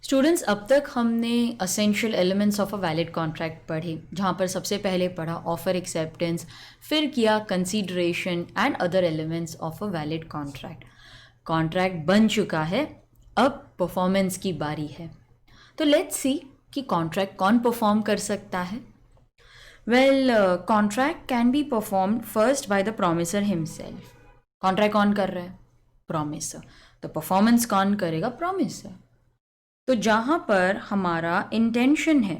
Students, अब तक हमने essential elements of a valid contract पढ़े, जहाँ पर सबसे पहले पढ़ा ऑफर एक्सेप्टेंस, फिर किया consideration and other elements of a valid contract. Contract बन चुका है, अब परफॉर्मेंस की बारी है। तो लेट्स सी कि कॉन्ट्रैक्ट कौन परफॉर्म कर सकता है। Well, contract can be performed first by the promisor himself. Contract कौन कर रहा है? प्रोमिसर। तो परफॉर्मेंस कौन करेगा? प्रोमिसर। तो जहाँ पर हमारा इंटेंशन है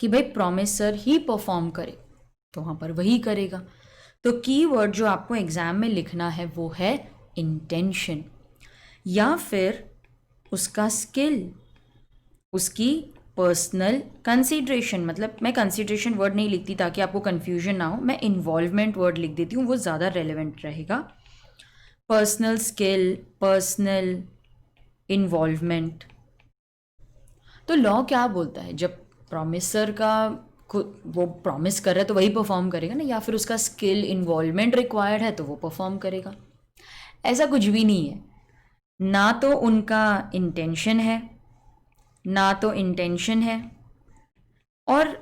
कि भाई प्रोमिसर ही परफॉर्म करे, तो वहाँ पर वही करेगा। तो कीवर्ड जो आपको एग्जाम में लिखना है वो है इंटेंशन, या फिर उसका स्किल, उसकी पर्सनल कंसीडरेशन। मतलब मैं कंसीडरेशन वर्ड नहीं लिखती ताकि आपको कन्फ्यूजन ना हो, मैं इन्वॉल्वमेंट वर्ड लिख देती हूँ, वो ज़्यादा रेलिवेंट रहेगा। Personal skill, personal involvement. तो लॉ क्या बोलता है? जब प्रॉमिसर का खुद वो प्रॉमिस कर रहा है तो वही परफॉर्म करेगा ना, या फिर उसका स्किल इन्वॉल्वमेंट रिक्वायर्ड है तो वो परफॉर्म करेगा। ऐसा कुछ भी नहीं है। ना तो उनका इंटेंशन है, ना तो इंटेंशन है, और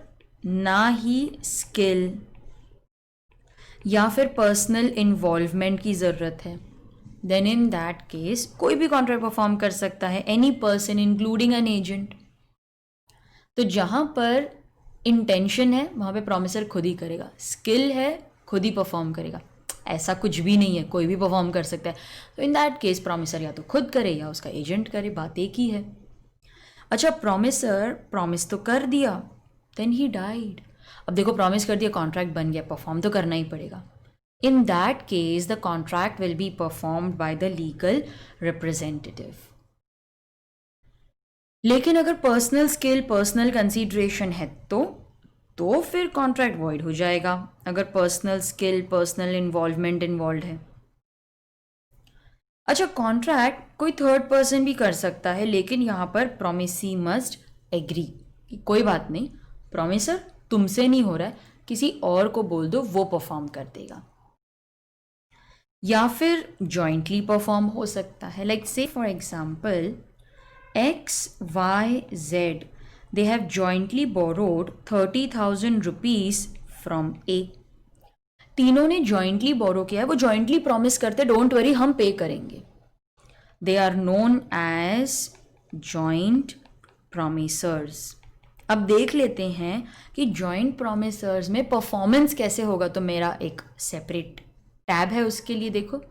ना ही स्किल या फिर पर्सनल इन्वॉल्वमेंट की ज़रूरत है। देन इन दैट केस कोई भी कॉन्ट्रैक्ट परफॉर्म कर सकता है, any person including an agent. तो जहाँ पर इंटेंशन है वहाँ पे प्रॉमिसर खुद ही करेगा, स्किल है खुद ही परफॉर्म करेगा। ऐसा कुछ भी नहीं है, कोई भी परफॉर्म कर सकता है। तो इन दैट केस प्रॉमिसर या तो खुद करे या उसका एजेंट करे, बात एक ही है। अच्छा, प्रॉमिसर प्रॉमिस तो कर दिया, देन ही डाइड। अब देखो, प्रॉमिस कर दिया, कॉन्ट्रैक्ट बन गया, परफॉर्म तो करना ही पड़ेगा। In that case the contract will be performed by the legal representative. लेकिन अगर पर्सनल स्किल, पर्सनल कंसीडरेशन है तो फिर कॉन्ट्रैक्ट वॉइड हो जाएगा, अगर personal skill, personal involvement involve है। अच्छा, कॉन्ट्रैक्ट कोई थर्ड पर्सन भी कर सकता है, लेकिन यहाँ पर प्रोमिसी मस्ट एग्री कि कोई बात नहीं, प्रोमिसर तुमसे नहीं हो रहा है, किसी और को बोल दो, वो परफॉर्म कर देगा। या फिर जॉइंटली परफॉर्म हो सकता है, लाइक से for example X, Y, Z, they have jointly borrowed 30,000 rupees from A. तीनों ने जॉइंटली बोरो किया है, वो जॉइंटली प्रॉमिस करते डोंट वरी हम पे करेंगे। They are known as joint promisors. अब देख लेते हैं कि जॉइंट प्रॉमिसर्स में परफॉर्मेंस कैसे होगा, तो मेरा एक सेपरेट टैब है उसके लिए। देखो,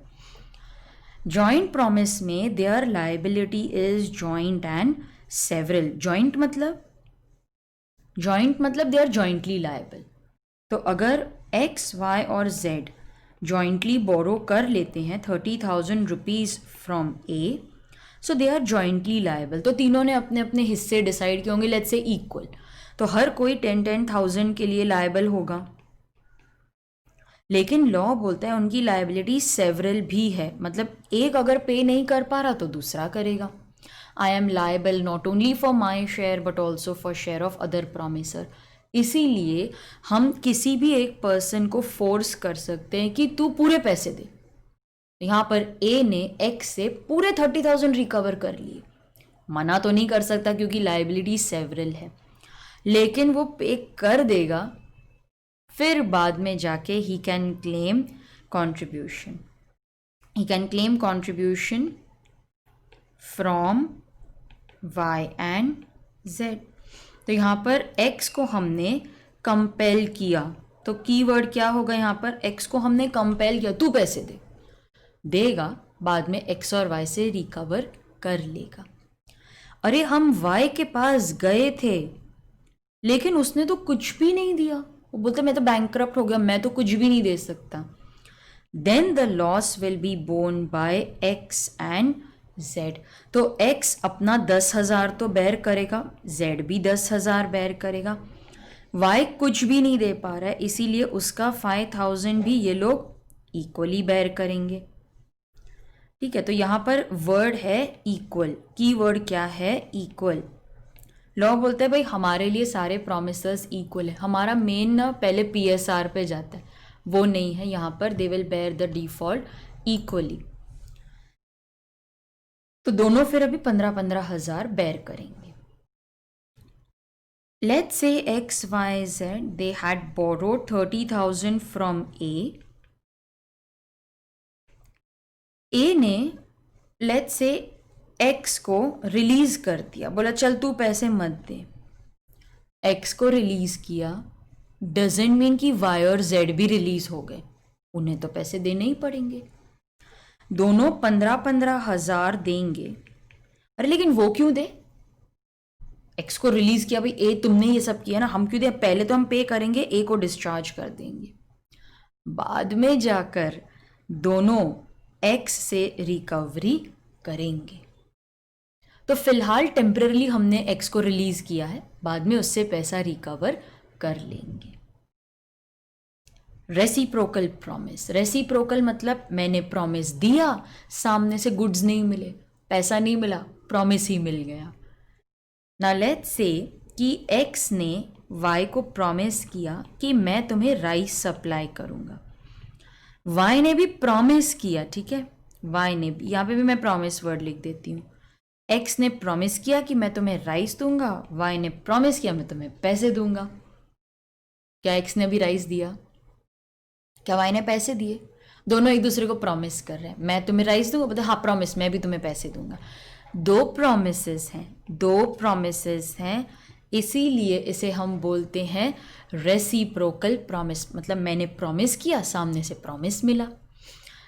जॉइंट प्रॉमिस में their liability is joint and several. Joint मतलब दे आर जॉइंटली लाइबल। तो अगर एक्स, वाई और जेड जॉइंटली बोरो कर लेते हैं 30,000 rupees from A, so they are jointly liable. तो तीनों ने अपने अपने हिस्से डिसाइड किए होंगे, लेट्स से इक्वल। तो हर कोई 10,000 के लिए लाइबल होगा। लेकिन लॉ बोलता है उनकी लाइबिलिटी सेवरल भी है, मतलब एक अगर पे नहीं कर पा रहा तो दूसरा करेगा। I am liable not only for my share but also for share of other promiser. इसीलिए हम किसी भी एक पर्सन को फोर्स कर सकते हैं कि तू पूरे पैसे दे। यहाँ पर ए ने एक्स से पूरे 30,000 रिकवर कर लिए, मना तो नहीं कर सकता क्योंकि लाइबिलिटी सेवरल है, लेकिन वो पे कर देगा। फिर बाद में जाके he can claim contribution, he can claim contribution from Y and Z. तो यहाँ पर x को हमने कंपेल किया, तो कीवर्ड क्या होगा यहाँ पर? x को हमने कंपेल किया, तू पैसे दे, देगा, बाद में x और y से रिकवर कर लेगा। अरे हम y के पास गए थे लेकिन उसने तो कुछ भी नहीं दिया, वो बोलते मैं तो बैंकक्रप्ट हो गया, मैं तो कुछ भी नहीं दे सकता। Then the loss will be borne by x and z। तो x अपना 10,000 तो बेयर करेगा, z भी 10,000 बेयर करेगा। y कुछ भी नहीं दे पा रहा है, इसीलिए उसका 5,000 भी ये लोग इक्वली बेयर करेंगे। ठीक है, तो यहाँ पर वर्ड है इक्वल, की वर्ड क्या है? इक्वल। लॉ बोलते हैं भाई हमारे लिए सारे प्रोमिसर्स इक्वल है, हमारा मेन ना पहले PSR पे जाता है, वो नहीं है यहाँ पर। They will bear the default equally. तो दोनों फिर अभी 15,000 बेयर करेंगे. Let's say X, Y, Z, they had borrowed 30,000 from A. A ने let's say X को रिलीज कर दिया, बोला चल तू पैसे मत दे. X को रिलीज किया डजेंट मीन कि Y और Z भी रिलीज हो गए, उन्हें तो पैसे देने ही पड़ेंगे. दोनों 15,000 देंगे. अरे लेकिन वो क्यों दे? एक्स को रिलीज किया, भाई ए तुमने ये सब किया ना, हम क्यों दे? पहले तो हम पे करेंगे, ए को डिस्चार्ज कर देंगे, बाद में जाकर दोनों एक्स से रिकवरी करेंगे. तो फिलहाल टेम्पररी हमने एक्स को रिलीज किया है, बाद में उससे पैसा रिकवर कर लेंगे. Reciprocal promise. रेसिप्रोकल मतलब मैंने प्रॉमिस दिया, सामने से गुड्स नहीं मिले, पैसा नहीं मिला, प्रॉमिस ही मिल गया. ना लेट्स से कि एक्स ने वाई को प्रॉमिस किया कि मैं तुम्हें राइस सप्लाई करूँगा. वाई ने भी प्रॉमिस किया, ठीक है, वाई ने भी, यहाँ पे भी मैं प्रॉमिस वर्ड लिख देती हूँ. एक्स ने प्रॉमिस किया कि मैं तुम्हें राइस दूंगा, वाई ने प्रॉमिस किया मैं तुम्हें पैसे दूंगा. क्या एक्स ने भी राइस दिया? क्या वाई ने पैसे दिए? दोनों एक दूसरे को प्रॉमिस कर रहे हैं, मैं तुम्हें राइस दूंगा, बोलते हाँ प्रॉमिस, मैं भी तुम्हें पैसे दूंगा. दो प्रॉमिसेस हैं, इसीलिए इसे हम बोलते हैं रेसिप्रोकल प्रॉमिस. मतलब मैंने प्रॉमिस किया, सामने से प्रॉमिस मिला.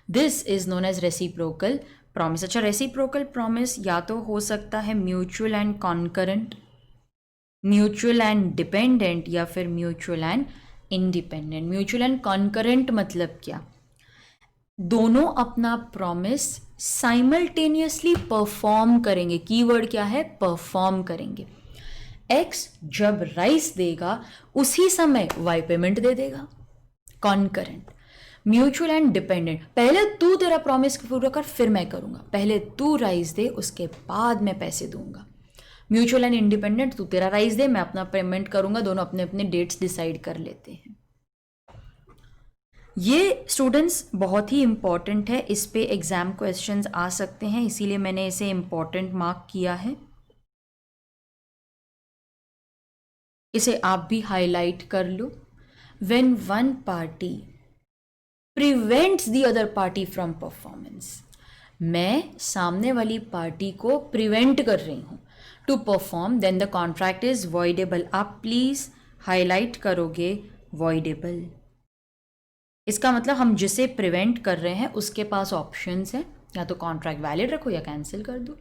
This is known as reciprocal promise. अच्छा, रेसिप्रोकल प्रॉमिस या तो हो सकता है mutual and concurrent, mutual and dependent, या फिर mutual and independent. Mutual and concurrent मतलब क्या? दोनों अपना प्रॉमिस साइमल्टेनियसली परफॉर्म करेंगे. कीवर्ड क्या है? परफॉर्म करेंगे. एक्स जब राइस देगा उसी समय वाई पेमेंट दे देगा. कॉन्करेंट. म्यूचुअल एंड डिपेंडेंट, पहले तू तेरा प्रॉमिस पूरा कर फिर मैं करूंगा, पहले तू राइस दे उसके बाद मैं पैसे दूंगा. म्यूचुअल एंड इंडिपेंडेंट, तू तेरा राइस दे मैं अपना पेमेंट करूंगा, दोनों अपने अपने डेट्स डिसाइड कर लेते हैं. ये स्टूडेंट्स बहुत ही इंपॉर्टेंट है, इस पे एग्जाम क्वेश्चंस आ सकते हैं, इसीलिए मैंने इसे इंपॉर्टेंट मार्क किया है. इसे आप भी हाईलाइट कर लो. When one party prevents the other party from performance, मैं सामने वाली पार्टी को प्रिवेंट कर रही हूँ to perform, then the contract is voidable. आप प्लीज हाईलाइट करोगे वॉइडेबल. इसका मतलब हम जिसे प्रिवेंट कर रहे हैं उसके पास ऑप्शंस हैं, या तो कॉन्ट्रैक्ट वैलिड रखो या कैंसिल कर दो.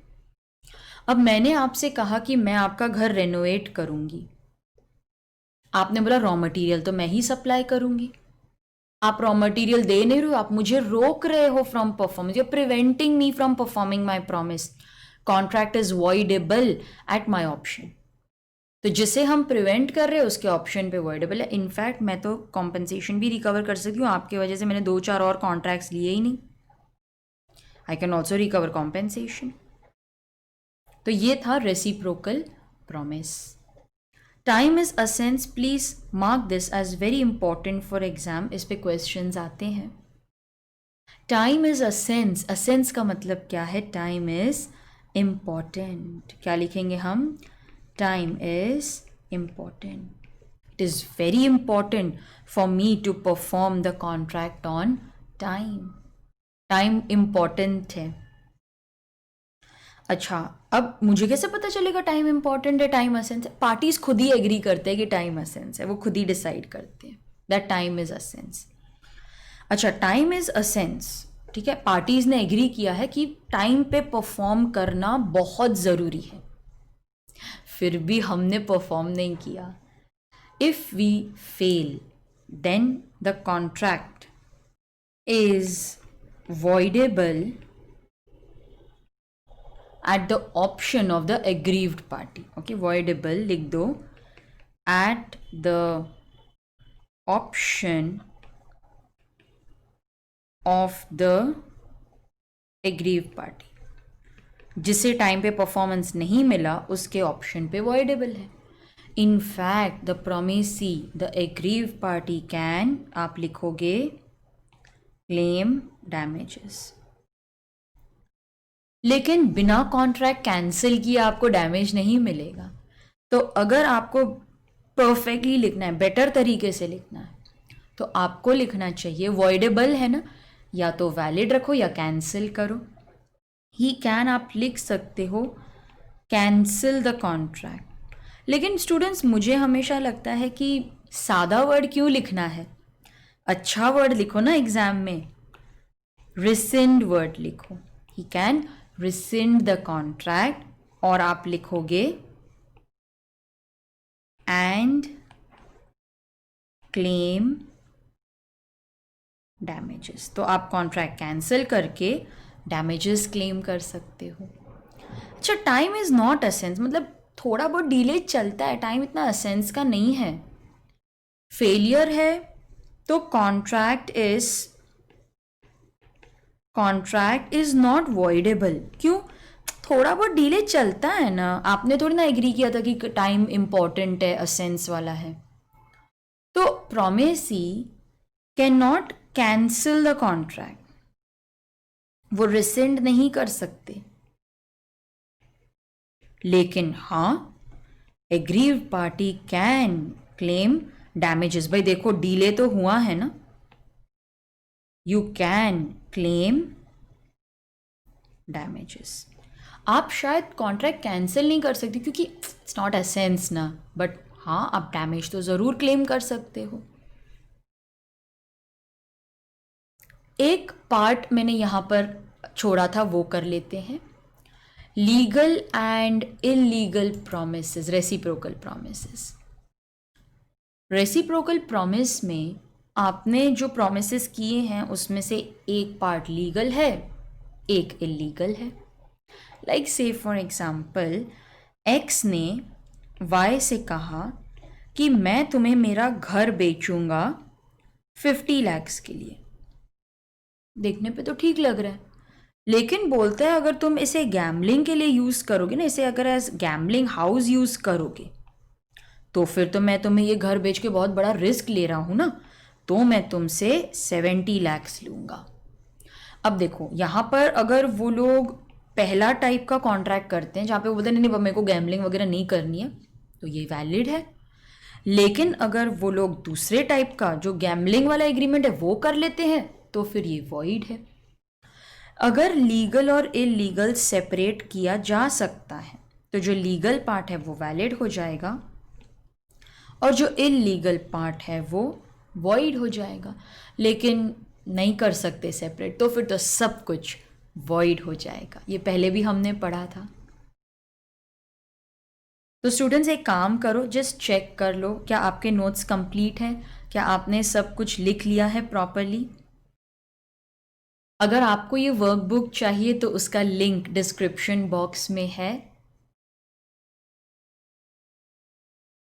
अब मैंने आपसे कहा कि मैं आपका घर रेनोवेट करूंगी, आपने बोला रॉ मटेरियल तो मैं ही सप्लाई करूंगी. आप रॉ मटेरियल दे नहीं रहे हो, आप मुझे रोक रहे हो from performance, you are preventing me from performing my promise. Contract is voidable at my option. तो जिसे हम प्रिवेंट कर रहे हैं उसके ऑप्शन पे वॉइडेबल है. इनफैक्ट मैं तो कॉम्पनसेशन भी रिकवर कर सकती हूँ, आपकी वजह से मैंने 2-4 और कॉन्ट्रैक्ट्स लिए ही नहीं, I can also recover compensation. तो ये था reciprocal promise. Time is essence, please mark this as very important for exam, इस पे क्वेश्चंस आते हैं. टाइम इज असेंस, असेंस का मतलब क्या है? Time is important. क्या लिखेंगे हम? Time is important. It is very important for me to perform the contract on time. Time important है. अच्छा, अब मुझे कैसे पता चलेगा टाइम इंपॉर्टेंट है, टाइम असेंस है? पार्टीज खुद ही एग्री करते हैं कि टाइम असेंस है, वो खुद ही डिसाइड करते हैं दैट टाइम इज असेंस. अच्छा, टाइम इज असेंस, ठीक है, पार्टीज ने एग्री किया है कि टाइम पे परफॉर्म करना बहुत ज़रूरी है, फिर भी हमने परफॉर्म नहीं किया. If we fail then the contract is voidable at the option of the aggrieved party. Okay, voidable लिख दो, at the option of the aggrieved party. जिसे टाइम पे परफॉर्मेंस नहीं मिला उसके ऑप्शन पे वॉइडेबल है. In fact the promisee, the aggrieved party can, आप लिखोगे क्लेम डैमेजेस. लेकिन बिना कॉन्ट्रैक्ट कैंसिल किए आपको डैमेज नहीं मिलेगा। तो अगर आपको परफेक्टली लिखना है, बेटर तरीके से लिखना है, तो आपको लिखना चाहिए वॉइडेबल है ना, या तो वैलिड रखो या कैंसिल करो। ही कैन आप लिख सकते हो कैंसिल द कॉन्ट्रैक्ट। लेकिन स्टूडेंट्स मुझे हमेशा लगता है कि सादा वर्ड क्यों लिखना है, अच्छा वर्ड लिखो ना एग्जाम में। रिसिंड वर्ड लिखो, ही कैन रिसिंड द कॉन्ट्रैक्ट, और आप लिखोगे एंड क्लेम डैमेजेस। तो आप कॉन्ट्रैक्ट कैंसिल करके डैमेजेस क्लेम कर सकते हो। अच्छा, टाइम इज़ नॉट असेंस, मतलब थोड़ा बहुत डिले चलता है, टाइम इतना असेंस का नहीं है। फेलियर है तो कॉन्ट्रैक्ट इज नॉट वॉइडेबल। क्यों? थोड़ा बहुत डिले चलता है ना, आपने थोड़ी ना एग्री किया था कि टाइम इंपॉर्टेंट है, असेंस वाला है। तो promisee can not cancel the contract, वो रिसेंड नहीं कर सकते। लेकिन हाँ, aggrieve party can claim damages. भाई देखो डिले तो हुआ है ना, यू कैन क्लेम डैमेजेस। आप शायद कॉन्ट्रैक्ट कैंसिल नहीं कर सकते क्योंकि इट्स नॉट एसेंस ना, बट हाँ आप डैमेज तो ज़रूर क्लेम कर सकते हो। एक पार्ट मैंने यहाँ पर छोड़ा था, वो कर लेते हैं। Legal and illegal promises, reciprocal promises. Reciprocal promise में आपने जो प्रॉमिसेस किए हैं उसमें से एक पार्ट लीगल है, एक इलीगल है। लाइक से फॉर एग्जाम्पल, एक्स ने वाई से कहा कि मैं तुम्हें मेरा घर बेचूंगा 50 लाख के लिए। देखने पे तो ठीक लग रहा है, लेकिन बोलता है अगर तुम इसे गैम्बलिंग के लिए यूज़ करोगे ना, इसे अगर एज गैम्बलिंग हाउस यूज़ करोगे, तो फिर तो मैं तुम्हें ये घर बेच के बहुत बड़ा रिस्क ले रहा हूँ ना, तो मैं तुमसे 70 लाख लूँगा। अब देखो यहाँ पर अगर वो लोग पहला टाइप का कॉन्ट्रैक्ट करते हैं जहाँ पे वो बोलते हैं नहीं मेरे को गैम्बलिंग वगैरह नहीं करनी है, तो ये वैलिड है। लेकिन अगर वो लोग दूसरे टाइप का जो गैम्बलिंग वाला एग्रीमेंट है वो कर लेते हैं, तो फिर ये वॉइड है। अगर लीगल और इलीगल सेपरेट किया जा सकता है तो जो लीगल पार्ट है वो वैलिड हो जाएगा और जो इलीगल पार्ट है वो वॉइड हो जाएगा। लेकिन नहीं कर सकते सेपरेट, तो फिर तो सब कुछ वॉइड हो जाएगा। ये पहले भी हमने पढ़ा था। तो स्टूडेंट्स एक काम करो, जस्ट चेक कर लो क्या आपके नोट्स कंप्लीट हैं, क्या आपने सब कुछ लिख लिया है प्रॉपरली। अगर आपको ये वर्कबुक चाहिए तो उसका लिंक डिस्क्रिप्शन बॉक्स में है।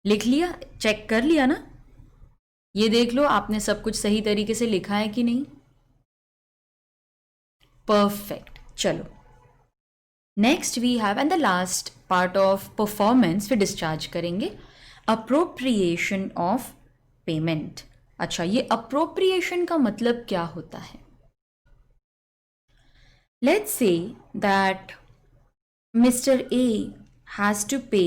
लिख लिया, चेक कर लिया ना? ये देख लो आपने सब कुछ सही तरीके से लिखा है कि नहीं। परफेक्ट। चलो next we have and the last part of performance फिर डिस्चार्ज करेंगे, अप्रोप्रिएशन ऑफ पेमेंट। अच्छा, ये अप्रोप्रिएशन का मतलब क्या होता है? Let's say that mister A has to pay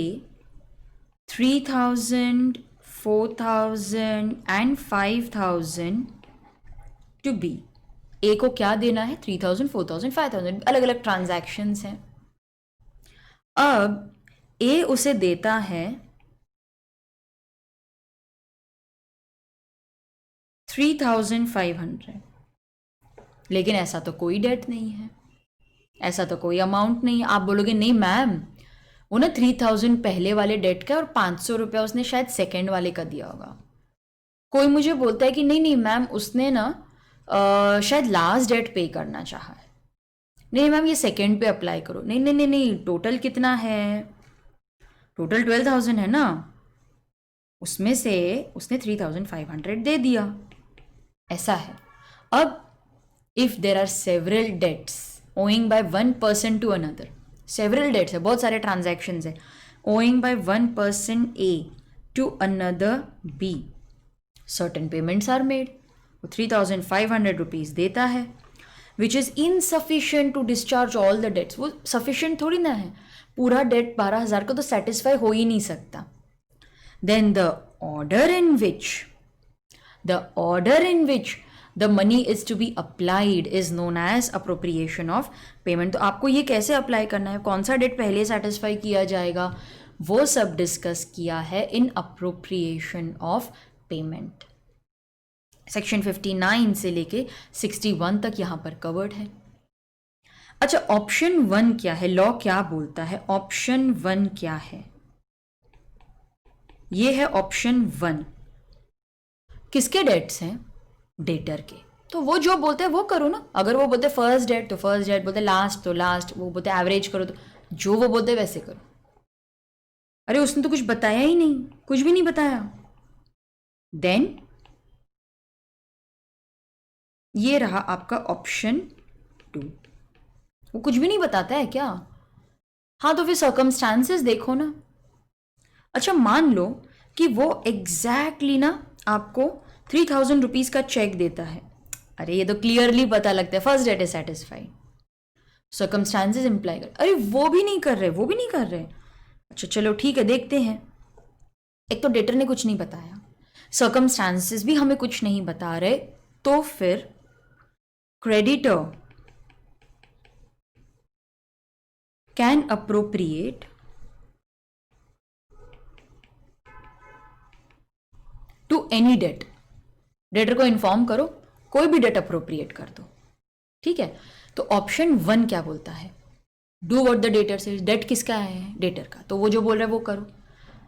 3,000, 4,000 and 5,000 to be. ए को क्या देना है? 3,000, 4,000, 5,000, अलग अलग ट्रांजैक्शंस हैं। अब ए उसे देता है 3,500, लेकिन ऐसा तो कोई डेट नहीं है, ऐसा तो कोई अमाउंट नहीं है। आप बोलोगे नहीं मैम, वो ना 3,000 पहले वाले डेट का और 500 रुपया उसने शायद सेकेंड वाले का दिया होगा। कोई मुझे बोलता है कि नहीं नहीं मैम उसने ना शायद लास्ट डेट पे करना चाहा है। नहीं मैम ये सेकेंड पे अप्लाई करो। नहीं नहीं नहीं नहीं, टोटल कितना है? टोटल 12,000 है ना, उसमें से उसने 3,500 दे दिया, ऐसा है। अब if there are several debts owing by one person to another, several debts है, बहुत सारे ट्रांजैक्शन है, owing by one person A to another B, certain payments are made. वो 3,500 रुपीज़ देता है। Which is insufficient to discharge all the debts. वो sufficient थोड़ी ना है, पूरा डेट 12,000 का तो सेटिस्फाई हो ही नहीं सकता। Then the order in which the money is to be applied is known as appropriation of payment. तो आपको ये कैसे अप्लाई करना है, कौन सा डेट पहले सेटिस्फाई किया जाएगा, वो सब डिस्कस किया है इन अप्रोप्रिएशन ऑफ पेमेंट। सेक्शन 59 से लेके 61 तक यहाँ पर कवर्ड है। अच्छा, ऑप्शन 1 क्या है, लॉ क्या बोलता है? ऑप्शन 1 क्या है? ये है ऑप्शन 1। किसके डेट्स हैं? डेटर के। तो वो जो बोलते हैं वो करो ना। अगर वो बोलते फर्स्ट डेट तो फर्स्ट डेट, बोलते लास्ट तो लास्ट, वो बोलते एवरेज करो तो जो वो बोलते वैसे करो। अरे उसने तो कुछ बताया ही नहीं, कुछ भी नहीं बताया। देन ये रहा आपका ऑप्शन 2। वो कुछ भी नहीं बताता है क्या? हाँ, तो फिर सर्कमस्टांसेस देखो ना। अच्छा, मान लो कि वो एग्जैक्टली ना आपको 3,000 रुपीज़ का चेक देता है। अरे ये तो क्लियरली पता लगता है first debt is satisfied, circumstances imply कर। अरे वो भी नहीं कर रहे। अच्छा चलो ठीक है, देखते हैं। एक तो डेटर ने कुछ नहीं बताया, सर्कमस्टांसेस भी हमें कुछ नहीं बता रहे, तो फिर creditor can appropriate to any debt. Debtor को इन्फॉर्म करो, कोई भी डेट अप्रोप्रिएट कर दो, ठीक है। तो ऑप्शन 1 क्या बोलता है? डू व्हाट द डेटर से। डेट किसका है? डेटर का। तो वो जो बोल रहा है वो करो।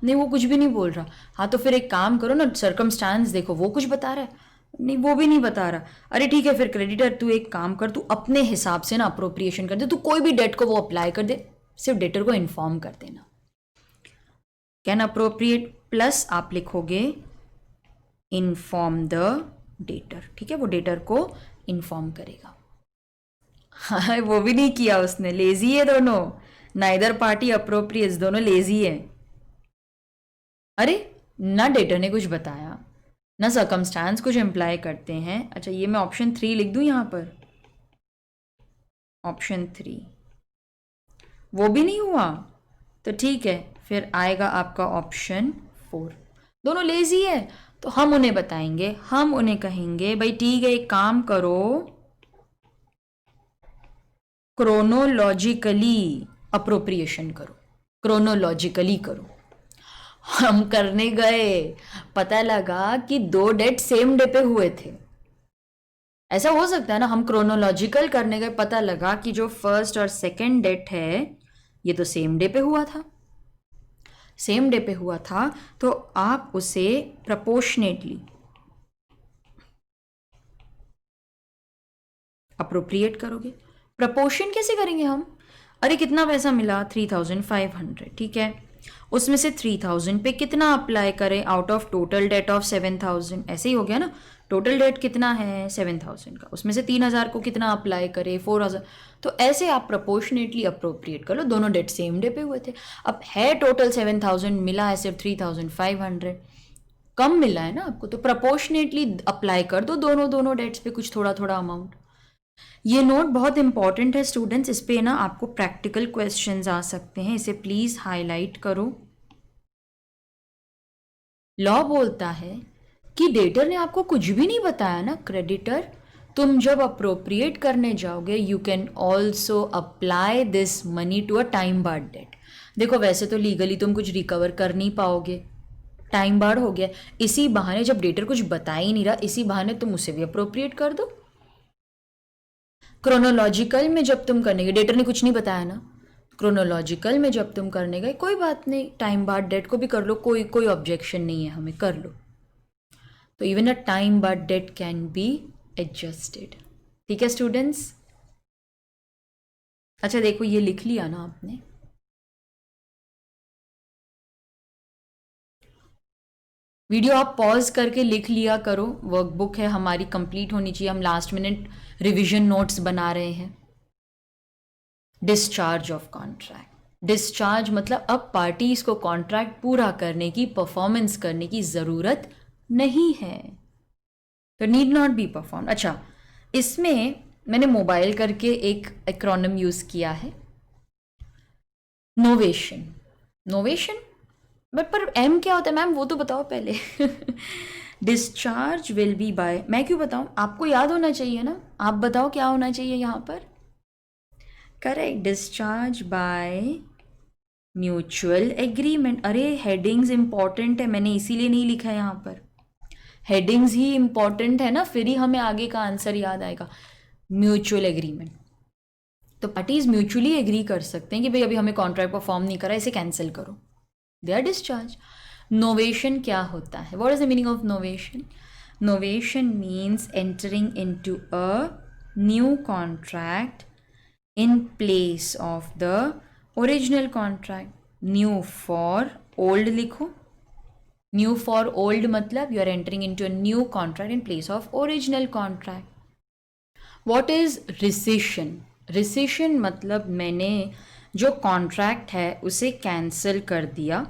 नहीं, वो कुछ भी नहीं बोल रहा। हाँ, तो फिर एक काम करो ना, सर्कमस्टांस देखो, वो कुछ बता रहा है? नहीं, वो भी नहीं बता रहा। अरे ठीक है, फिर क्रेडिटर तू एक काम कर, तू अपने हिसाब से ना अप्रोप्रिएशन कर दे, तू कोई भी डेट को वो अप्लाई कर दे, सिर्फ डेटर को इन्फॉर्म कर देना। कैन अप्रोप्रिएट प्लस आप लिखोगे इन्फॉर्म द डेटर, ठीक है, वो डेटर को इन्फॉर्म करेगा। हाँ, वो भी नहीं किया उसने, लेजी है दोनों, नाइदर पार्टी अप्रोप्रिएट्स, दोनों लेजी है। अरे ना डेटर ने कुछ बताया, ना सर्कमस्टांस कुछ इम्प्लाई करते हैं। अच्छा, ये मैं ऑप्शन 3 लिख दूं यहाँ पर, ऑप्शन 3, वो भी नहीं हुआ तो ठीक है, फिर आएगा आपका ऑप्शन 4। दोनों लेजी है, तो हम उन्हें बताएंगे, हम उन्हें कहेंगे भाई ठीक है, एक काम करो, क्रोनोलॉजिकली अप्रोप्रिएशन करो, क्रोनोलॉजिकली करो। हम करने गए, पता लगा कि 2 डेट सेम डे पे हुए थे। ऐसा हो सकता है ना, हम क्रोनोलॉजिकल करने गए, पता लगा कि जो फर्स्ट और सेकंड डेट है ये तो सेम डे पे हुआ था, सेम डे पे हुआ था, तो आप उसे प्रपोर्शनेटली अप्रोप्रिएट करोगे। प्रपोर्शन कैसे करेंगे हम? अरे कितना पैसा मिला? 3,500, ठीक है, उसमें से 3,000 पे कितना अप्लाई करें out of total date of 7,000, ऐसे ही हो गया ना। टोटल डेट कितना है? 7,000 का, उसमें से 3,000 को कितना अप्लाई करें? 4,000। तो ऐसे आप प्रपोर्शनेटली अप्रोप्रिएट कर लो, दोनों डेट सेम डे पे हुए थे। अब है टोटल 7,000, मिला है सिर्फ 3,500, कम मिला है ना आपको, तो प्रपोर्शनेटली अप्लाई कर दो दोनों डेट्स पे कुछ थोड़ा थोड़ा अमाउंट। ये नोट बहुत इंपॉर्टेंट है स्टूडेंट्स, इस पे ना आपको प्रैक्टिकल क्वेश्चंस आ सकते हैं, इसे प्लीज हाईलाइट करो। लॉ बोलता है कि डेटर ने आपको कुछ भी नहीं बताया ना, क्रेडिटर, तुम जब अप्रोप्रिएट करने जाओगे you can also apply this money to a time barred debt. देखो वैसे तो लीगली तुम कुछ रिकवर कर नहीं पाओगे, टाइम बार्ड हो गया, इसी बहाने जब डेटर कुछ बता ही नहीं रहा, इसी बहाने तुम उसे भी अप्रोप्रिएट कर दो। क्रोनोलॉजिकल में जब तुम करने गए, डेटर ने कुछ नहीं बताया ना, क्रोनोलॉजिकल में जब तुम करने गए, कोई बात नहीं, टाइम बार्ड डेट को भी कर लो, कोई ऑब्जेक्शन नहीं है हमें, कर लो। तो even a time barred date can be adjusted, ठीक है स्टूडेंट्स। अच्छा देखो, ये लिख लिया ना आपने, वीडियो आप पॉज करके लिख लिया करो, वर्कबुक है हमारी कंप्लीट होनी चाहिए, हम लास्ट मिनट रिवीजन नोट्स बना रहे हैं। डिस्चार्ज ऑफ कॉन्ट्रैक्ट, डिस्चार्ज मतलब अब पार्टीज को कॉन्ट्रैक्ट पूरा करने की, परफॉर्मेंस करने की ज़रूरत नहीं है, तो नीड नॉट बी परफॉर्म। अच्छा, इसमें मैंने मोबाइल करके एक एक्रोनिम यूज़ किया है, नोवेशन। नोवेशन, बट पर एम क्या होता है मैम, वो तो बताओ पहले। डिस्चार्ज विल बी बाय, मैं क्यों बताऊं, आपको याद होना चाहिए ना, आप बताओ क्या होना चाहिए यहाँ पर। Correct, discharge by mutual agreement. अरे हेडिंग्स इंपॉर्टेंट है, मैंने इसीलिए नहीं लिखा है यहाँ पर। हेडिंग्स ही इंपॉर्टेंट है ना, फिर ही हमें आगे का आंसर याद आएगा। म्यूचुअल एग्रीमेंट, तो पार्टीज म्यूचुअली एग्री कर सकते हैं कि भाई अभी हमें कॉन्ट्रैक्ट परफॉर्म नहीं करा, इसे कैंसिल करो, दे आर डिस्चार्ज। नोवेशन क्या होता है, what is the meaning of novation? Novation means entering into a new contract in place of the original contract. New for old लिखो, न्यू फॉर ओल्ड मतलब you are entering into a new contract in place of original contract. What is rescission? Rescission मतलब मैंने जो contract है उसे cancel कर दिया,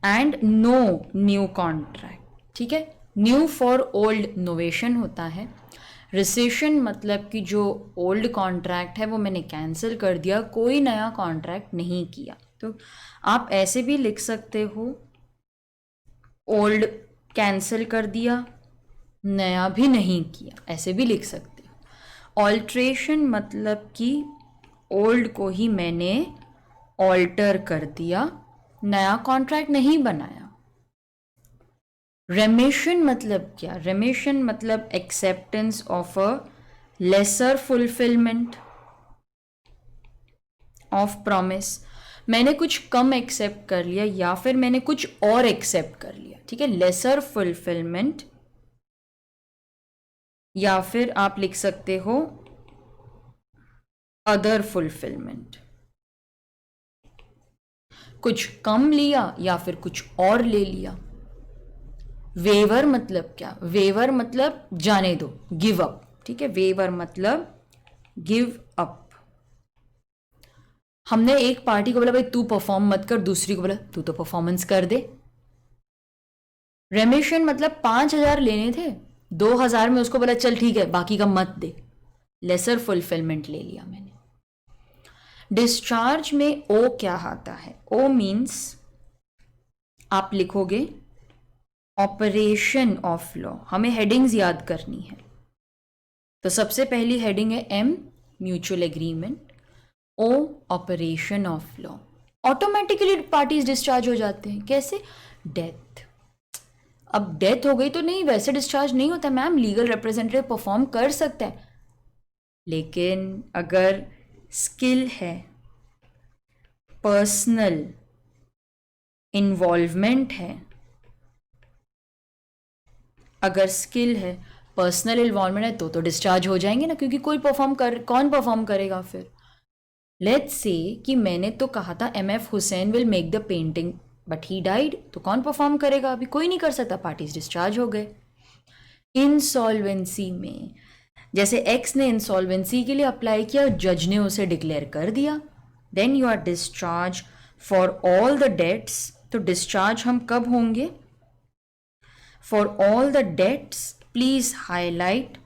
and no new contract. ठीक है, न्यू फॉर ओल्ड नोवेशन होता है. रिसेशन मतलब कि जो ओल्ड कॉन्ट्रैक्ट है वो मैंने कैंसिल कर दिया, कोई नया कॉन्ट्रैक्ट नहीं किया. तो आप ऐसे भी लिख सकते हो, ओल्ड कैंसिल कर दिया, नया भी नहीं किया, ऐसे भी लिख सकते हो. ऑल्ट्रेशन मतलब कि ओल्ड को ही मैंने ऑल्टर कर दिया, नया कॉन्ट्रैक्ट नहीं बनाया. रेमिशन मतलब क्या? रेमिशन मतलब acceptance of a lesser fulfilment of promise. मैंने कुछ कम एक्सेप्ट कर लिया या फिर मैंने कुछ और एक्सेप्ट कर लिया. ठीक है, लेसर फुलफिलमेंट, या फिर आप लिख सकते हो अदर फुलफिलमेंट. कुछ कम लिया या फिर कुछ और ले लिया. वेवर मतलब क्या? वेवर मतलब जाने दो, गिव अप. ठीक है, वेवर मतलब गिव अप. हमने एक पार्टी को बोला भाई तू परफॉर्म मत कर, दूसरी को बोला तू तो परफॉर्मेंस कर दे. रेमिशन मतलब 5,000 लेने थे, 2,000 में उसको बोला चल ठीक है बाकी का मत दे, लेसर फुलफिलमेंट ले लिया मैंने. डिस्चार्ज में ओ क्या आता है? ओ मीन्स आप लिखोगे ऑपरेशन ऑफ लॉ. हमें हेडिंग्स याद करनी है, तो सबसे पहली हेडिंग है M, mutual agreement. O, operation of law. Automatically parties discharge हो जाते हैं. कैसे? डेथ. अब डेथ हो गई तो नहीं, वैसे डिस्चार्ज नहीं होता मैम, लीगल रिप्रेजेंटेटिव परफॉर्म कर सकता है, लेकिन अगर स्किल है, पर्सनल इन्वॉल्वमेंट है, अगर स्किल है, पर्सनल इन्वॉल्वमेंट है तो डिस्चार्ज हो जाएंगे ना, क्योंकि कौन परफॉर्म करेगा फिर? लेट्स से कि मैंने तो कहा था MF Hussain will make the painting, but he died, तो कौन परफॉर्म करेगा? अभी कोई नहीं कर सकता, पार्टीज डिस्चार्ज हो गए. इंसॉल्वेंसी में जैसे एक्स ने इंसॉल्वेंसी के लिए अप्लाई किया, जज ने उसे डिक्लेयर कर दिया, then you are discharge for all the debts. तो डिस्चार्ज हम कब होंगे? For all the debts please highlight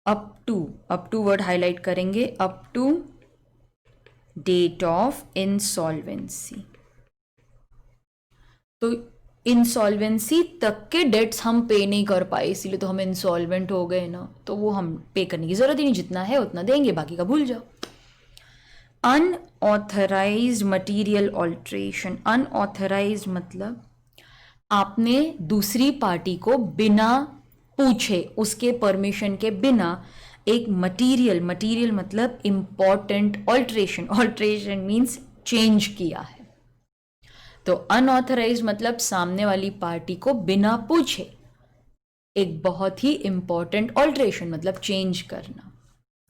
up to word highlight करेंगे, up to date of insolvency. तो इंसॉल्वेंसी तक के डेट्स हम पे नहीं कर पाए, इसीलिए तो हम इंसॉल्वेंट हो गए ना, तो वो हम पे करने की जरूरत ही नहीं, जितना है उतना देंगे, बाकी का भूल जाओ. Unauthorised material alteration. अनऑथराइज्ड मतलब आपने दूसरी पार्टी को बिना पूछे, उसके परमिशन के बिना एक मटीरियल मतलब इंपॉर्टेंट ऑल्ट्रेशन मीन्स चेंज किया है. तो अनऑथराइज्ड मतलब सामने वाली पार्टी को बिना पूछे एक बहुत ही इंपॉर्टेंट ऑल्ट्रेशन मतलब चेंज करना.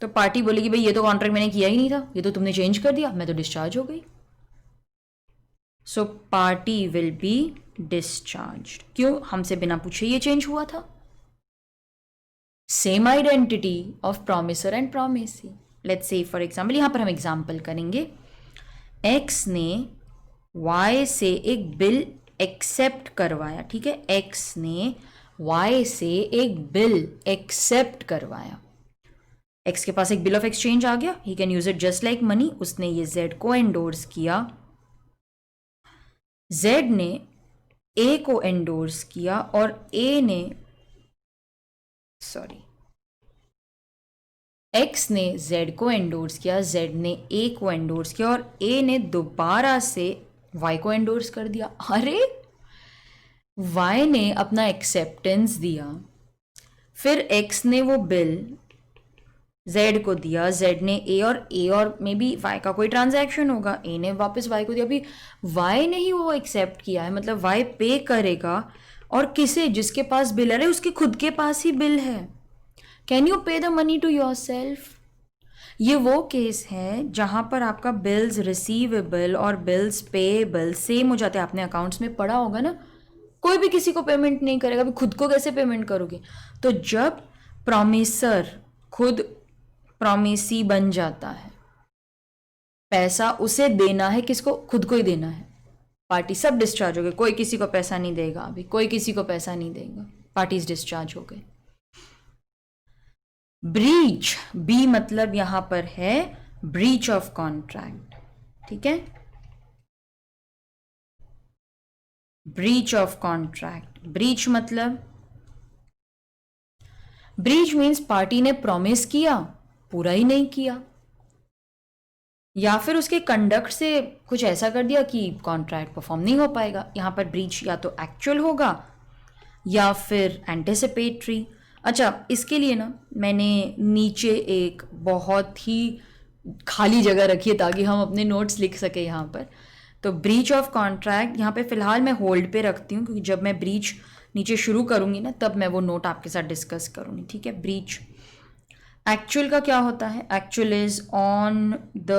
तो पार्टी बोलेगी भाई ये तो कॉन्ट्रैक्ट मैंने किया ही नहीं था, ये तो तुमने चेंज कर दिया, मैं तो डिस्चार्ज हो गई. So party will be discharged. क्यों? हमसे बिना पूछे ये चेंज हुआ था. Same identity of promisor and promisee. Let's say for example, यहां पर हम एग्जाम्पल करेंगे, एक्स ने वाई से एक बिल एक्सेप्ट करवाया. ठीक है, एक्स ने वाई से एक बिल एक्सेप्ट करवाया. एक्स के पास एक बिल ऑफ एक्सचेंज आ गया, he can use it just like money, उसने ये जेड को एंडोर्स किया, जेड ने ए को एंडोर्स किया और ए ने एक्स ने जेड को एंडोर्स किया, जेड ने ए को एंडोर्स किया और ए ने दोबारा से वाई को एंडोर्स कर दिया। अरे वाई ने अपना एक्सेप्टेंस दिया, फिर एक्स ने वो बिल जेड को दिया, जेड ने ए और मे बी वाई का कोई ट्रांजैक्शन होगा, ए ने वापस वाई को दिया। अभी वाई ने ही वो एक्सेप्ट किया है, मतलब वाई पे करेगा और किसे, जिसके पास बिल है उसके खुद के पास ही बिल है। Can you pay the money to yourself? ये वो केस है जहां पर आपका बिल्स रिसीवेबल और बिल्स पेएबल सेम हो जाते हैं। आपने अकाउंट्स में पढ़ा होगा ना, कोई भी किसी को पेमेंट नहीं करेगा, अभी खुद को कैसे पेमेंट करोगे? तो जब प्रॉमिसर खुद प्रॉमिसी बन जाता है, पैसा उसे देना है, किसको? खुद को ही देना है। पार्टी सब डिस्चार्ज हो गए, कोई किसी को पैसा नहीं देगा, अभी कोई किसी को पैसा नहीं देगा, पार्टीज डिस्चार्ज हो गए। ब्रीच, बी मतलब यहां पर है ब्रीच ऑफ कॉन्ट्रैक्ट, ठीक है? ब्रीच ऑफ कॉन्ट्रैक्ट, ब्रीच मतलब, ब्रीच मीन्स पार्टी ने प्रॉमिस किया, पूरा ही नहीं किया, या फिर उसके कंडक्ट से कुछ ऐसा कर दिया कि कॉन्ट्रैक्ट परफॉर्म नहीं हो पाएगा। यहां पर ब्रीच या तो एक्चुअल होगा या फिर एंटिसिपेटरी। अच्छा, इसके लिए ना मैंने नीचे एक बहुत ही खाली जगह रखी है ताकि हम अपने नोट्स लिख सके यहाँ पर। तो ब्रीच ऑफ कॉन्ट्रैक्ट यहाँ पे फ़िलहाल मैं होल्ड पे रखती हूँ, क्योंकि जब मैं ब्रीच नीचे शुरू करूँगी ना तब मैं वो नोट आपके साथ डिस्कस करूँगी, ठीक है? ब्रीच एक्चुअल का क्या होता है? Actual is on the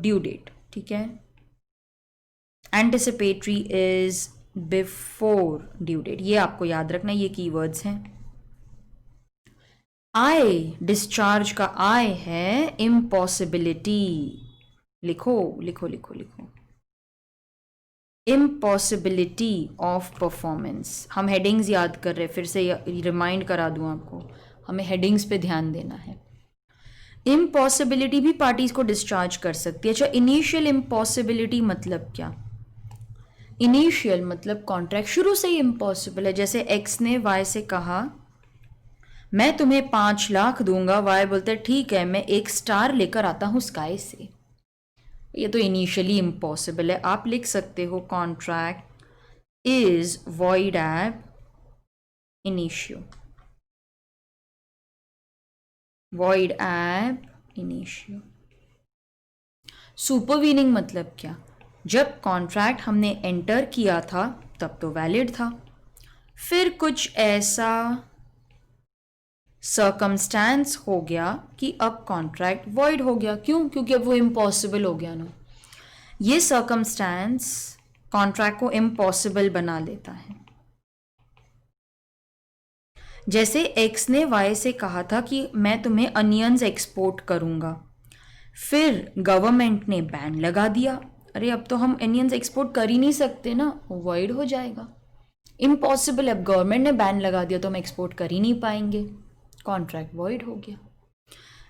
due date, ठीक है? Anticipatory is before due date, ये आपको याद रखना, ये कीवर्ड्स हैं। आई, डिस्चार्ज का आई है इम्पॉसिबिलिटी, लिखो लिखो लिखो लिखो, इम्पॉसिबिलिटी ऑफ परफॉर्मेंस। हम हेडिंग्स याद कर रहे हैं, फिर से रिमाइंड करा दूं आपको, हमें हेडिंग्स पे ध्यान देना है। इम्पॉसिबिलिटी भी पार्टीज को डिस्चार्ज कर सकती है। अच्छा, इनिशियल इम्पॉसिबिलिटी मतलब क्या? इनिशियल मतलब कॉन्ट्रैक्ट शुरू से ही इम्पॉसिबल है। जैसे एक्स ने वाई से कहा मैं तुम्हें 5 लाख दूंगा, वाई बोलता है ठीक है, मैं एक स्टार लेकर आता हूं स्काई से। ये तो इनिशियली इम्पॉसिबल है। आप लिख सकते हो कॉन्ट्रैक्ट इज वॉइड एब इनिशियो, वॉइड एब इनिशियो। सुपरवीनिंग मतलब क्या? जब कॉन्ट्रैक्ट हमने एंटर किया था तब तो वैलिड था, फिर कुछ ऐसा सर्कमस्टेंस हो गया कि अब कॉन्ट्रैक्ट वॉइड हो गया। क्यों? क्योंकि अब वो इम्पॉसिबल हो गया ना। ये सर्कमस्टेंस कॉन्ट्रैक्ट को इम्पॉसिबल बना देता है। जैसे एक्स ने वाई से कहा था कि मैं तुम्हें अनियंस एक्सपोर्ट करूंगा, फिर गवर्नमेंट ने बैन लगा दिया। अरे अब तो हम अनियंस एक्सपोर्ट कर ही नहीं सकते ना, वॉइड हो जाएगा, इम्पॉसिबल। अब गवर्नमेंट ने बैन लगा दिया तो हम एक्सपोर्ट कर ही नहीं पाएंगे, कॉन्ट्रैक्ट वॉइड हो गया।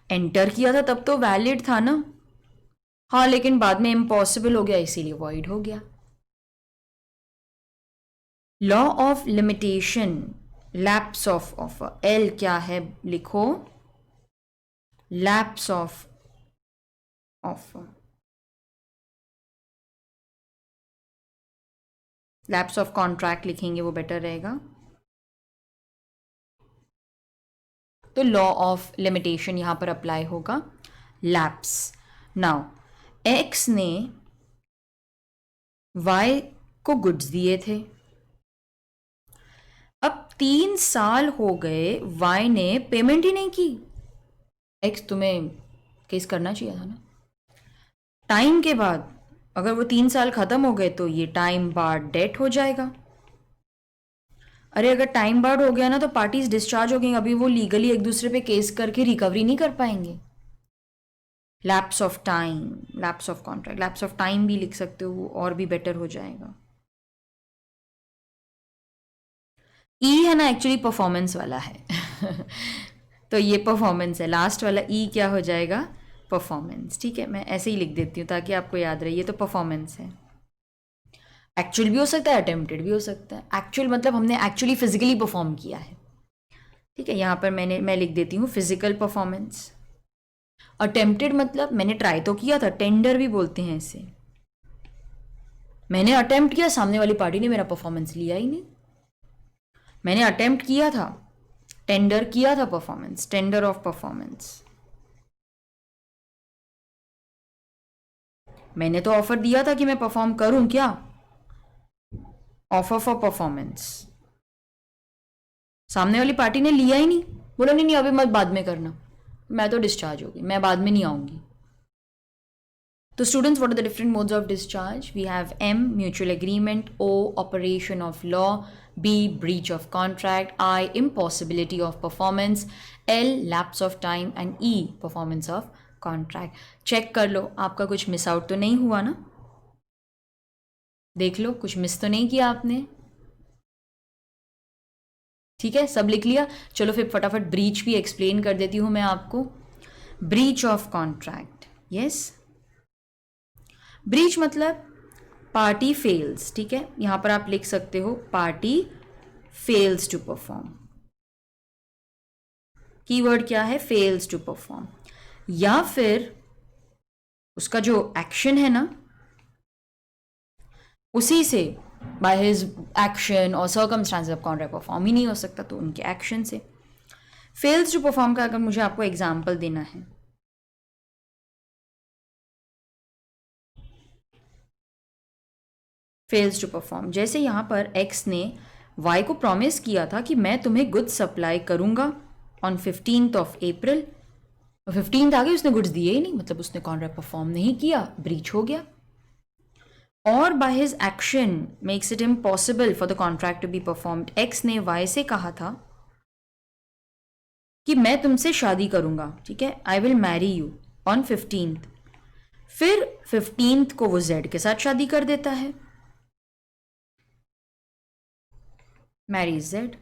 एंटर किया था तब तो वैलिड था ना, हाँ, लेकिन बाद में इम्पॉसिबल हो गया इसीलिए वॉइड हो गया। Law of limitation, lapse of offer, L क्या है लिखो, lapse of offer, lapse of contract लिखेंगे वो बेटर रहेगा। तो लॉ ऑफ लिमिटेशन यहां पर अप्लाई होगा, लैप्स। नाउ एक्स ने वाई को गुड्स दिए थे, अब 3 साल हो गए, वाई ने पेमेंट ही नहीं की। एक्स, तुम्हें केस करना चाहिए था ना। टाइम के बाद अगर वो 3 साल खत्म हो गए तो ये टाइम बार्ड डेट हो जाएगा। अरे अगर टाइम बार्ड हो गया ना तो पार्टीज डिस्चार्ज हो गई, अभी वो लीगली एक दूसरे पे केस करके रिकवरी नहीं कर पाएंगे। Lapse of time, lapse of contract, lapse of time भी लिख सकते हो, और भी बेटर हो जाएगा। ई है ना एक्चुअली परफॉर्मेंस वाला है तो ये परफॉर्मेंस है, लास्ट वाला ई क्या हो जाएगा, परफॉर्मेंस। ठीक है, मैं ऐसे ही लिख देती हूँ ताकि आपको याद रहे, ये तो परफॉर्मेंस है। एक्चुअल भी हो सकता है, अटेम्प्टेड भी हो सकता है। एक्चुअल मतलब हमने एक्चुअली फिजिकली परफॉर्म किया है। ठीक है, यहाँ पर मैं लिख देती हूँ फिजिकल परफॉर्मेंस। अटेम्प्टेड मतलब मैंने ट्राई तो किया था, टेंडर भी बोलते हैं इसे। मैंने अटेम्प्ट किया, सामने वाली पार्टी ने मेरा परफॉर्मेंस लिया ही नहीं। मैंने अटेम्प्ट किया था, टेंडर किया था परफॉर्मेंस, टेंडर ऑफ परफॉर्मेंस। मैंने तो ऑफर दिया था कि मैं परफॉर्म करूं, क्या, ऑफर फॉर परफॉर्मेंस। सामने वाली पार्टी ने लिया ही नहीं, बोला नहीं नहीं अभी मत, बाद में करना। मैं तो डिस्चार्ज हो गई, मैं बाद में नहीं आऊंगी। तो students, what are the different modes of discharge? We have M mutual agreement, O operation of law, B breach of contract, I impossibility of performance, L lapse of time and E performance of contract. Check कर लो आपका कुछ miss out तो नहीं हुआ ना, देख लो कुछ मिस तो नहीं किया आपने। ठीक है, सब लिख लिया। चलो फिर फटाफट ब्रीच भी एक्सप्लेन कर देती हूँ मैं आपको। Breach of contract, yes, breach मतलब पार्टी फेल्स। ठीक है, यहां पर आप लिख सकते हो party fails to perform. Keyword क्या है, फेल्स टू परफॉर्म। या फिर उसका जो एक्शन है ना, उसी से बाय हिज एक्शन और सर्कमस्टांसेस ऑफ कॉन्ट्रैक्ट परफॉर्म ही नहीं हो सकता, तो उनके एक्शन से। फेल्स टू परफॉर्म का अगर मुझे आपको एग्जाम्पल देना है, फेल्स टू परफॉर्म, जैसे यहां पर एक्स ने वाई को प्रॉमिस किया था कि मैं तुम्हें गुड्स सप्लाई करूंगा on 15th of April. 15th आ गई, उसने गुड्स दिए ही नहीं, मतलब उसने कॉन्ट्रैक्ट परफॉर्म नहीं किया, ब्रीच हो गया। और by his action makes it impossible for the contract to be performed. X ने वाई से कहा था कि मैं तुमसे शादी करूंगा, ठीक है, I will marry you on 15th। फिर 15th को वो जेड के साथ शादी कर देता है, मैरी जेड।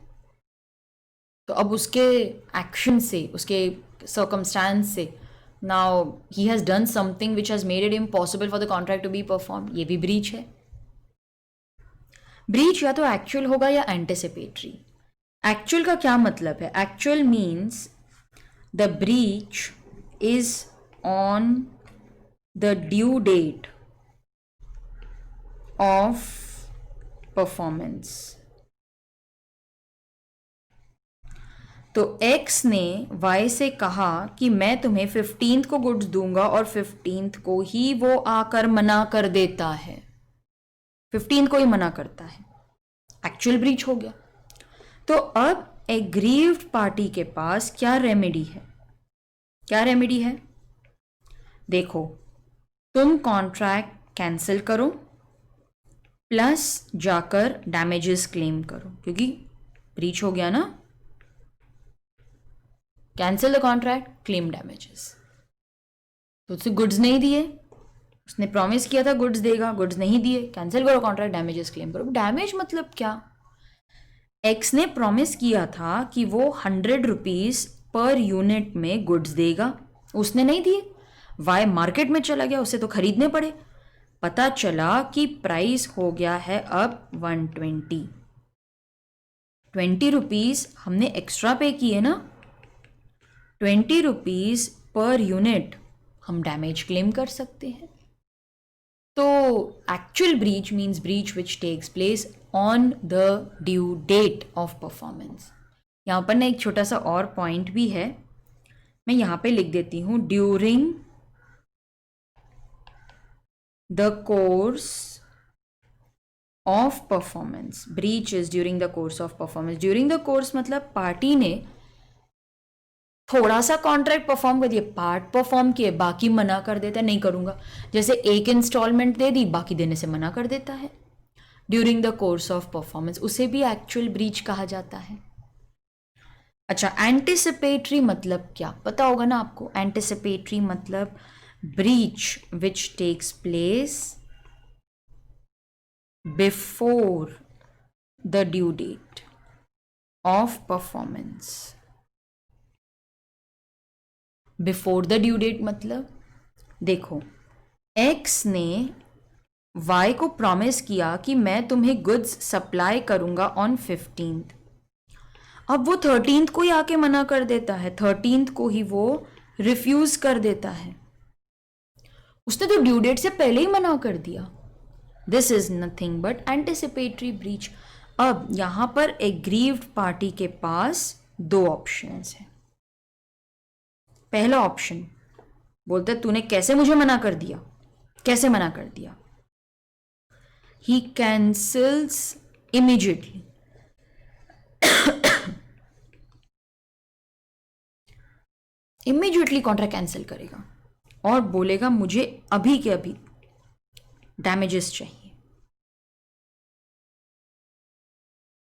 तो अब उसके एक्शन से, उसके सर्कमस्टांस से, now he has done something which has made it impossible for the contract to be perform, ये भी ब्रीच है। ब्रीच या तो एक्चुअल होगा या एंटिसिपेटरी। एक्चुअल का क्या मतलब है, actual means the breach is on the due date of performance. तो x ने y से कहा कि मैं तुम्हें 15th को गुड्स दूंगा और 15th को ही वो आकर मना कर देता है, 15th को ही मना करता है, एक्चुअल ब्रीच हो गया। तो अब एग्रीव्ड पार्टी के पास क्या रेमेडी है, क्या रेमेडी है, देखो, तुम कॉन्ट्रैक्ट कैंसिल करो प्लस जाकर डैमेजेस क्लेम करो, क्योंकि ब्रीच हो गया ना। Cancel the contract, claim damages. तो उससे गुड्स नहीं दिए, उसने प्रॉमिस किया था गुड्स देगा, गुड्स नहीं दिए, कैंसिल करो कॉन्ट्रैक्ट, डैमेजेस क्लेम करो। डैमेज मतलब क्या, एक्स ने प्रॉमिस किया था कि वो 100 रुपीज पर यूनिट में गुड्स देगा, उसने नहीं दिए। वाई मार्केट में चला गया, उसे तो खरीदने पड़े, पता चला कि प्राइस हो गया है अब 120। 20 रुपीज हमने एक्स्ट्रा पे किए ना, 20 रुपीज पर यूनिट हम डैमेज क्लेम कर सकते हैं। तो actual breach means breach which takes place on the due date of performance. यहाँ पर ना एक छोटा सा और पॉइंट भी है, मैं यहाँ पे लिख देती हूँ, during the course of performance, breach is during the course of performance. During the course मतलब पार्टी ने थोड़ा सा कॉन्ट्रैक्ट परफॉर्म कर दिया, पार्ट परफॉर्म किए, बाकी मना कर देता है, नहीं करूंगा। जैसे एक इंस्टॉलमेंट दे दी, बाकी देने से मना कर देता है, during the course of performance, उसे भी एक्चुअल ब्रीच कहा जाता है। अच्छा, एंटिसिपेटरी मतलब क्या, पता होगा ना आपको, एंटिसिपेटरी मतलब breach which takes place before the due date of performance. Before the due date मतलब देखो, एक्स ने वाई को प्रॉमिस किया कि मैं तुम्हें गुड्स सप्लाई करूंगा ऑन 15th। अब वो 13th को ही आके मना कर देता है, 13th को ही वो रिफ्यूज कर देता है। उसने तो ड्यू डेट से पहले ही मना कर दिया। This is nothing but anticipatory breach. अब यहां पर एग्रीव्ड पार्टी के पास दो ऑप्शंस हैं। पहला ऑप्शन बोलते तूने कैसे मुझे मना कर दिया, कैसे मना कर दिया। He cancels immediately, immediately contract cancel करेगा और बोलेगा मुझे अभी के अभी डैमेजेस चाहिए।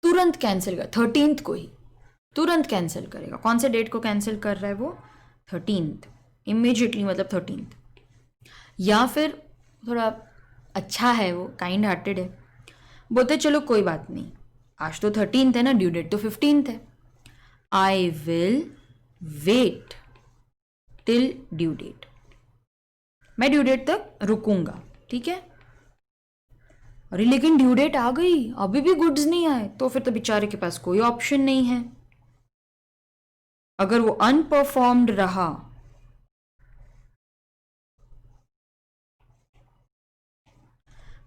तुरंत कैंसिल कर, 13th को ही तुरंत कैंसिल करेगा। कौन से डेट को कैंसिल कर रहा है वो? 13th, इमीडिएटली मतलब 13th। या फिर थोड़ा अच्छा है वो, काइंड हार्टेड है, बोलते चलो कोई बात नहीं, आज तो 13th है ना, ड्यू डेट तो 15th है, I will wait till due date, मैं ड्यू डेट तक रुकूंगा, ठीक है। अरे लेकिन ड्यू डेट आ गई, अभी भी गुड्स नहीं आए, तो फिर तो बेचारे के पास कोई ऑप्शन नहीं है। अगर वो अनपरफॉर्म्ड रहा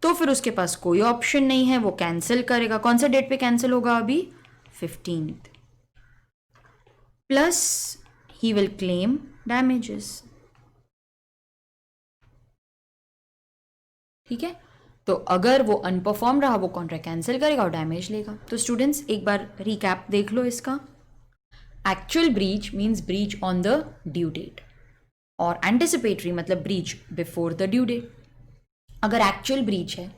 तो फिर उसके पास कोई ऑप्शन नहीं है, वो कैंसिल करेगा। कौन सा डेट पे कैंसिल होगा अभी? 15th। Plus he will claim damages, ठीक है। तो अगर वो अनपरफॉर्म रहा वो कॉन्ट्रैक्ट कैंसिल करेगा और डैमेज लेगा। तो स्टूडेंट्स एक बार रिकैप देख लो इसका। Actual breach means breach on the due date, और एंटिसिपेटरी मतलब breach before the due date. अगर एक्चुअल ब्रीच है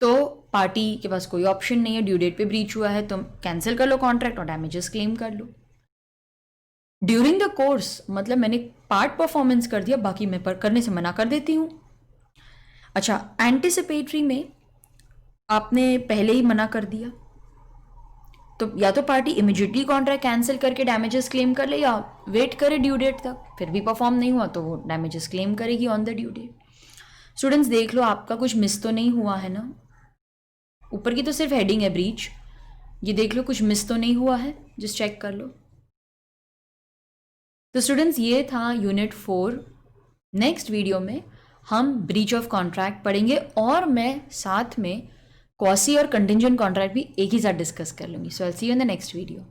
तो पार्टी के पास कोई ऑप्शन नहीं है, ड्यू डेट पे ब्रीच हुआ है तो कैंसिल कर लो कॉन्ट्रैक्ट और डैमेजेस क्लेम कर लो। ड्यूरिंग द कोर्स मतलब मैंने पार्ट परफॉर्मेंस कर दिया, बाकी मैं पर करने से मना कर देती हूँ। अच्छा, एंटिसिपेटरी में आपने पहले ही मना कर दिया तो या तो पार्टी इमिडिएटली कॉन्ट्रैक्ट कैंसिल करके डैमेजेस क्लेम कर ले, या वेट करे ड्यू डेट तक, फिर भी परफॉर्म नहीं हुआ तो वो डैमेजेस क्लेम करेगी on the due date. Students देख लो आपका कुछ मिस तो नहीं हुआ है ना। ऊपर की तो सिर्फ हेडिंग है ब्रीच, ये देख लो कुछ मिस तो नहीं हुआ है, जस्ट चेक कर लो। तो स्टूडेंट्स ये था यूनिट 4। नेक्स्ट वीडियो में हम ब्रीच ऑफ कॉन्ट्रैक्ट पढ़ेंगे और मैं साथ में क्वासी और कंटिंजेंट कॉन्ट्रैक्ट भी एक ही साथ डिस्कस कर लूँगी। So I will see you in the next video.